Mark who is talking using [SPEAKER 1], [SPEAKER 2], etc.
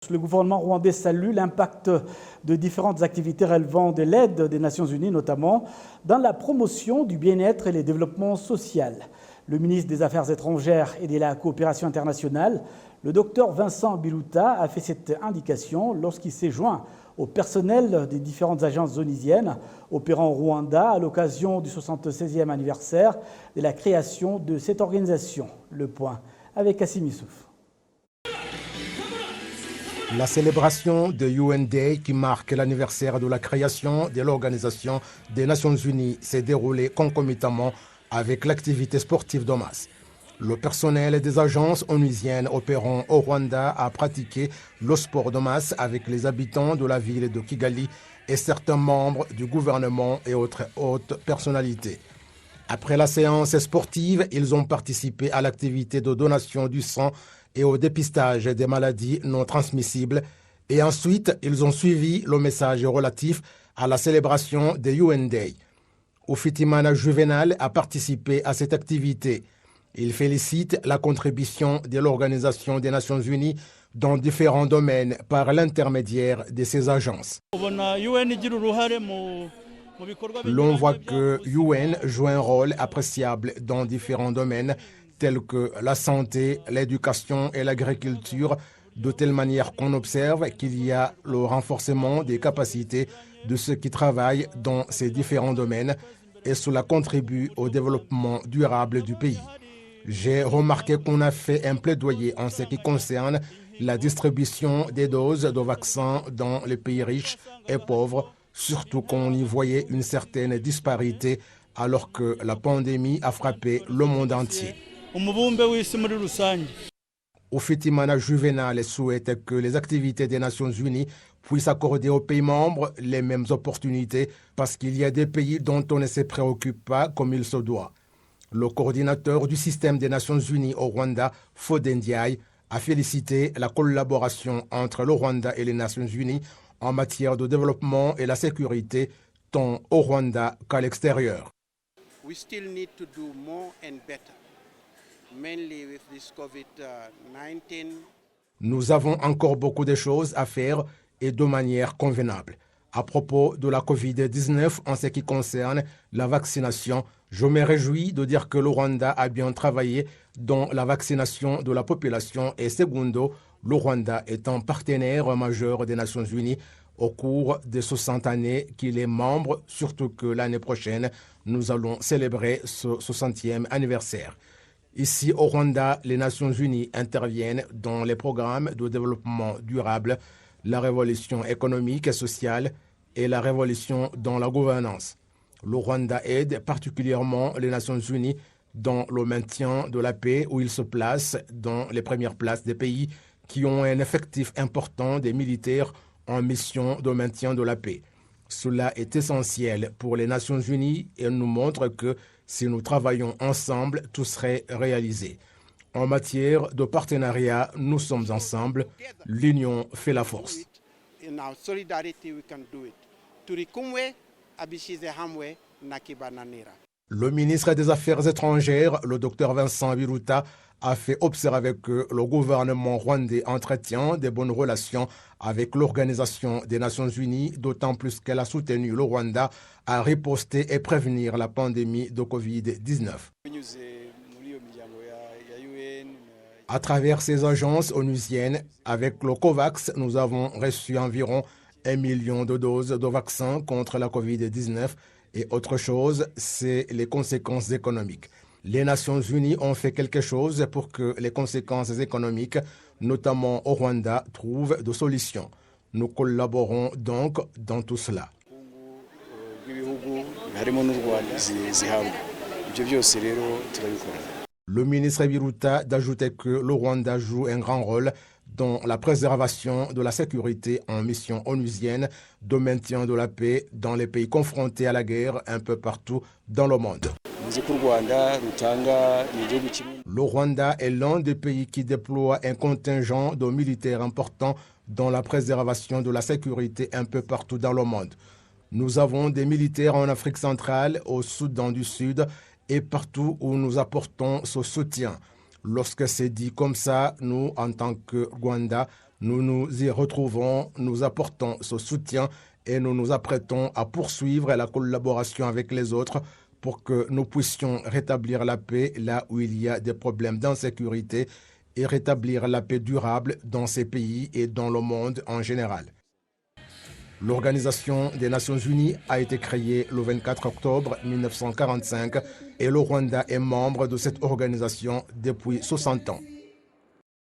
[SPEAKER 1] Le gouvernement rwandais salue l'impact de différentes activités relevant de l'aide des Nations Unies, notamment dans la promotion du bien-être et le développement social. Le ministre des Affaires étrangères et de la coopération internationale, le docteur Vincent Biruta, a fait cette indication lorsqu'il s'est joint au personnel des différentes agences onisiennes opérant au Rwanda à l'occasion du 76e anniversaire de la création de cette organisation. Le point avec Kassim Youssouf.
[SPEAKER 2] La célébration de UN Day, qui marque l'anniversaire de la création de l'Organisation des Nations Unies, s'est déroulée concomitamment avec l'activité sportive de masse. Le personnel des agences onusiennes opérant au Rwanda a pratiqué le sport de masse avec les habitants de la ville de Kigali et certains membres du gouvernement et autres hautes personnalités. Après la séance sportive, ils ont participé à l'activité de donation du sang et au dépistage des maladies non transmissibles. Et ensuite, ils ont suivi le message relatif à la célébration de UN Day. Ufitimana Juvenal a participé à cette activité. Il félicite la contribution de l'Organisation des Nations Unies dans différents domaines par l'intermédiaire de ses agences. L'on voit que UN joue un rôle appréciable dans différents domaines tels que la santé, l'éducation et l'agriculture, de telle manière qu'on observe qu'il y a le renforcement des capacités de ceux qui travaillent dans ces différents domaines et cela contribue au développement durable du pays. J'ai remarqué qu'on a fait un plaidoyer en ce qui concerne la distribution des doses de vaccins dans les pays riches et pauvres, surtout qu'on y voyait une certaine disparité alors que la pandémie a frappé le monde entier. Ufitimana Juvenal souhaite que les activités des Nations Unies puissent accorder aux pays membres les mêmes opportunités parce qu'il y a des pays dont on ne se préoccupe pas comme il se doit. Le coordinateur du système des Nations Unies au Rwanda, Foden Ndiaye, a félicité la collaboration entre le Rwanda et les Nations Unies en matière de développement et la sécurité, tant au Rwanda qu'à l'extérieur.
[SPEAKER 3] We still need to do more and better, mainly with this COVID-19.
[SPEAKER 2] Nous avons encore beaucoup de choses à faire et de manière convenable. À propos de la COVID-19 en ce qui concerne la vaccination, je me réjouis de dire que le Rwanda a bien travaillé dans la vaccination de la population et secondo, le Rwanda est un partenaire majeur des Nations Unies au cours des 60 années qu'il est membre, surtout que l'année prochaine, nous allons célébrer ce 60e anniversaire. Ici au Rwanda, les Nations Unies interviennent dans les programmes de développement durable, la révolution économique et sociale et la révolution dans la gouvernance. Le Rwanda aide particulièrement les Nations Unies dans le maintien de la paix où il se place dans les premières places des pays qui ont un effectif important des militaires en mission de maintien de la paix. Cela est essentiel pour les Nations Unies et nous montre que si nous travaillons ensemble, tout serait réalisé. En matière de partenariat, nous sommes ensemble. L'union fait la force. Le ministre des Affaires étrangères, le docteur Vincent Biruta, a fait observer que le gouvernement rwandais entretient de bonnes relations avec l'Organisation des Nations Unies, d'autant plus qu'elle a soutenu le Rwanda à riposter et prévenir la pandémie de Covid-19. À travers ces agences onusiennes, avec le COVAX, nous avons reçu environ 1 million de doses de vaccins contre la Covid-19 et autre chose, c'est les conséquences économiques. Les Nations Unies ont fait quelque chose pour que les conséquences économiques, notamment au Rwanda, trouvent des solutions. Nous collaborons donc dans tout cela. Le ministre Biruta d'ajouter que le Rwanda joue un grand rôle dans la préservation de la sécurité en mission onusienne de maintien de la paix dans les pays confrontés à la guerre un peu partout dans le monde. Le Rwanda est l'un des pays qui déploie un contingent de militaires important dans la préservation de la sécurité un peu partout dans le monde. Nous avons des militaires en Afrique centrale, au Soudan du Sud et partout où nous apportons ce soutien. Lorsque c'est dit comme ça, nous, en tant que Rwanda, Nous nous y retrouvons, nous apportons ce soutien et nous nous apprêtons à poursuivre la collaboration avec les autres pour que nous puissions rétablir la paix là où il y a des problèmes d'insécurité et rétablir la paix durable dans ces pays et dans le monde en général. L'Organisation des Nations Unies a été créée le 24 octobre 1945 et le Rwanda est membre de cette organisation depuis 60 ans.